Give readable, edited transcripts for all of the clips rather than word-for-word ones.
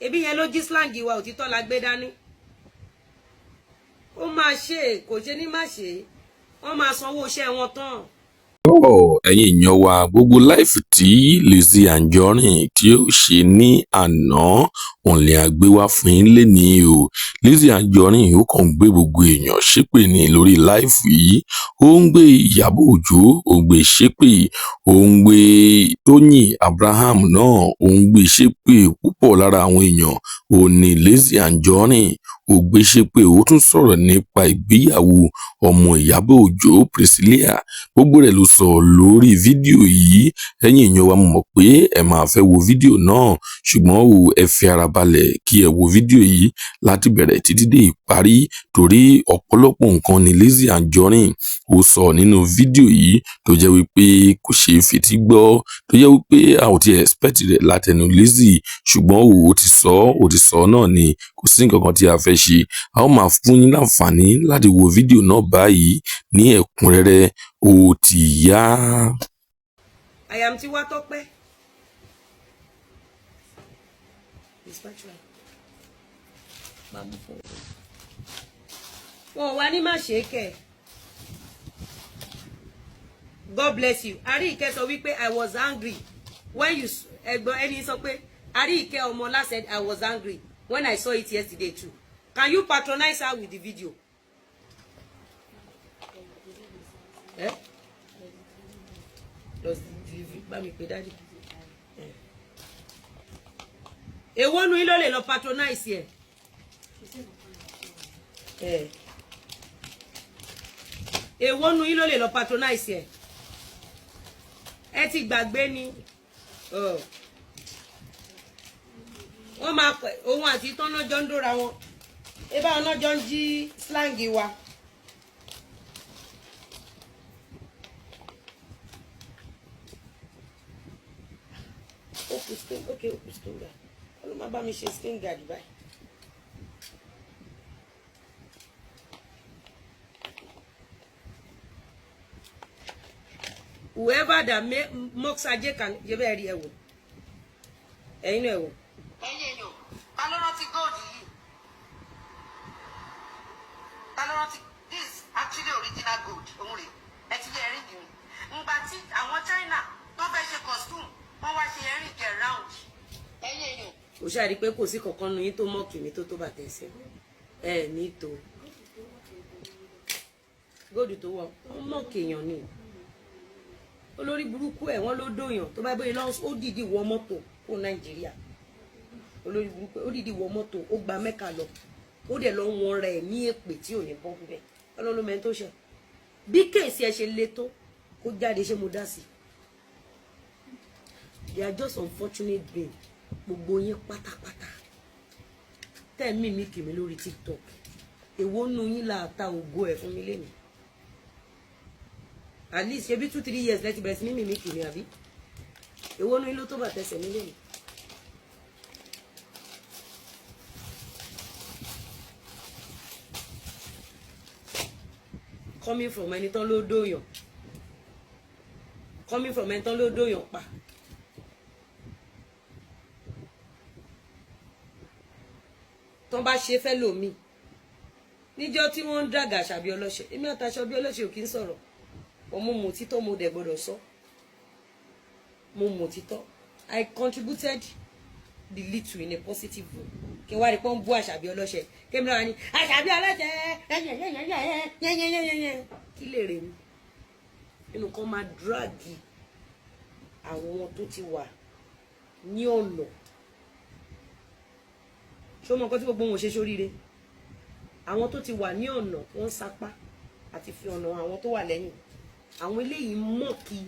ebi yẹn ló jí slang wa òtítọ́ la gbé dání ó máa ṣe kò ṣe ní má ṣe wọ́n máa sanwó iṣẹ́ wọn tán. ẹ̀yin èèyàn wa gbogbo láìfù tí Lizzy Anjorin tí ó ṣe ní àná òǹlẹ̀ àgbé wá fún yín lénìí o. Lizzy Anjorin ó kàn ń gbé gbogbo èèyàn ṣépè ní lórí láìfù yìí, ó ń gbé Ìyábọ̀ Òjó, ó ń gbé ṣépè, ó ń gbé Tóyìn Abraham náà, ó ń gbé ṣépè púpọ̀ lára àwọn èèyàn ò ní Lizzy Anjorin ó gbé ṣépè, ó tún sọ̀rọ̀ nípa ìgbéyàwó ọmọ Ìyábọ̀ Òjó Priscilla, gbogbo rẹ̀ ló sọ lórí fídíò yìí. ẹ̀yin èèyàn wa mọ̀ pé ẹ máa fẹ́ wo fídíò náà ṣùgbọ́n ẹ fi ara balẹ̀ kí ẹ wo fídíò yìí láti bẹ̀rẹ̀ títí dé ìparí torí ọ̀pọ̀lọpọ̀ nǹkan ni Lizzy Anjorin ó sọ nínú fídíò yìí tó jẹ́ wípé kò ṣeé fetí gbọ́, tó jẹ́ wípé a ò ti expect rẹ̀ látẹnu Lizzy ṣùgbọ́n ó ti sọ náà ni kò sí nǹkan kan tí a fẹ́ ṣe. A ó máa fún yín láǹfààní láti wo fídíò náà báyìí ní ẹ̀kúnrẹ́rẹ́ ó ti yá. àyàm tí wá tọ́pẹ́ wọn wá ní má ṣe é kẹ. God bless you. Arike sọ wípé I was angry when you ẹ̀gbọ́n ẹni sọ pé Arike Ọmọlá said I was angry when I saw it yesterday too. Can you patronize her with the video? Eh? Bá mi pè daddy. Èwo nu yín ló lè lọ patronize ẹ. Èwo nu yín ló lè lọ patronize ẹ. Ẹ ti gbàgbé ni wọ́n máa pẹ̀ òun àti tọ́nà jọ ń dóra wọn ebá ọ̀nà jọ ń jí slangi wa. Okay, stinger ọlọ́ máa bá mi ṣe stinger báyìí. Whoever that mocks Ajay can you be ready ewo. Ẹ̀yin náà ewo. Ẹ̀yin èèyàn, ta ló rántí gold yìí? Ta ló rántí this actually original gold òun rè ẹ ti lè ring mi. Ngbà tí àwọn China tó fẹ́ ṣe costume wọ́n wá ṣe ring round. Ẹ̀yin èèyàn. Ó ṣàrí pé kò sí kankan nu yín tó mock mi tó bàtẹ́ sí. Ní tó. Gold tó wọ, ó mock èèyàn ni. Olórí burúkú ẹ̀ wọ́n ló dóyàn tó bá bóyá lọ́wọ́ ó dìdí wọ mọ́tò kó Nàìjíríà. Olórí burúkú ó dìdí wọ mọ́tò ó gba Mẹ́kà lọ ó dẹ̀ lọ wọn rẹ̀ ní èpè tí ò ní bọ́ bíbẹ̀ ọlọ́run mẹ́rin tó ṣe bí kéèsì ẹ ṣe le tó kó jáde ṣé mo dá sí. They are just unfortunate being gbogbo yín pátápátá tẹ́ mímí kìmí lórí TikTok èwo nù yín là ta ògo ẹ̀ fún mi lẹ́nu. At least ṣe bí 2-3 years lẹ́ti bẹ̀rẹ̀ sí ní mímí kìíní àbí èwo ní ló tó bà tẹsẹ̀ nílé mi. Coming from ẹni tán ló dóyàn pa. Tán bá ṣe fẹ́ lòmí níjọ́ tí wọ́n ń dàgà Àṣàbí Ọlọ́ṣẹ̀ èmi àtàṣàbí Ọlọ́ṣẹ̀ ò kí ń sọ̀rọ̀ mo mọ̀ títọ́ mo dẹ̀ gbọ́dọ̀ sọ mo mọ̀ títọ́ I contributed the little in a positive way kí wá rí pọ́n bú Àṣàbí Ọlọ́ṣẹ̀ kémi náà ní Àṣàbí Ọlọ́ṣẹ̀ kí lè rè mí nínú kan máa dragi àwọn tó ti wà ní ọ̀nà ṣó mọ nǹkan tí gbogbo wọn ṣe sóríire àwọn tó ti wà ní ọ̀nà wọ́n sapá àti fi ọ̀nà àwọn tó wà lẹ́yìn àwọn eléyìí mọ̀ kí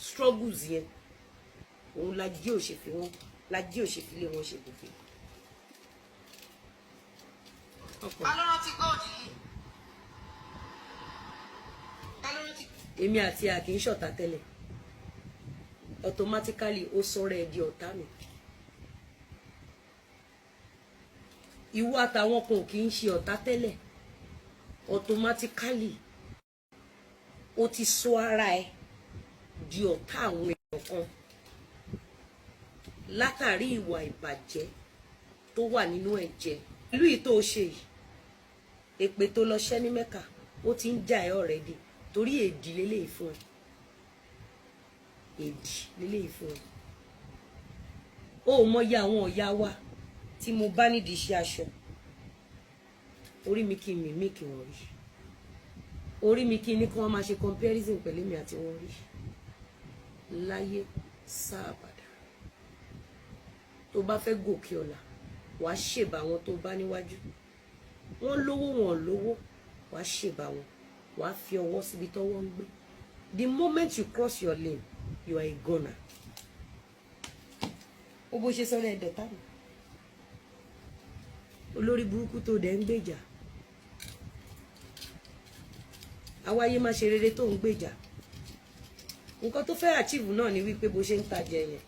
struggles yẹn òun lajì òṣèfì wọn lajì òṣèfì lé wọn ṣe gbogbo. Alọ́run ti gold yìí. Èmi àti a kì í ṣọ̀tá tẹ́lẹ̀ automatically ó sọ̀rọ̀ ẹ̀ di ọ̀tá mi. Ìwọ àtàwọn kan kì í ṣe ọ̀tá tẹ́lẹ̀ automatically ó ti sọ ara ẹ̀ di ọ̀tá àwọn èèyàn kan látàrí ìwà ìbàjẹ́ tó wà nínú ẹ̀jẹ̀ ìlú yìí tó ṣe yìí èpè tó lọ ṣẹ́ ní Mẹ́kà ó ti ń jà ẹ́ already torí èdì lélẹ́yìí fún ẹ èdì lélẹ́yìí fún ẹ ó mọyì àwọn ọ̀yá wa tí mo bá nídìí iṣẹ́ aṣọ orí mi kí n mímí kí wọ́n rí orí mi kí ní kí wọ́n máa ṣe comparison pẹ̀lú mi àti wọ́n rí láyé sáàbàdà tó bá fẹ́ gòkè ọ̀la wàá ṣèbà wọn tó bá níwájú wọ́n lówó wọn lówó wàá ṣèbà wọn wàá fi ọwọ́ síbi tọ́wọ́ ń gbé the moment you cross your lane you are a goner ó bó ṣe sọ́rọ̀ ẹ̀dọ̀ táwọn olórí burúkú tó dẹ̀ ń gbèjà àwáyé má ṣe rere tó ń gbèjà nǹkan tó fẹ́ achieve náà ni wípé bó ṣe ń tajà yẹn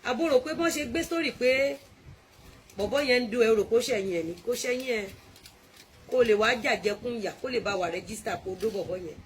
àbúrò pé bọ́n ṣe gbé sórí pé bọ̀bọ́ yẹn ń do ẹrù kó ṣẹ̀yìn ẹ̀ ní kó ṣẹ́yìn ẹ̀ kó lè wá jàjẹkún ìyà kó lè bá wà rẹ́gísítà kó dó bọ̀bọ́ yẹn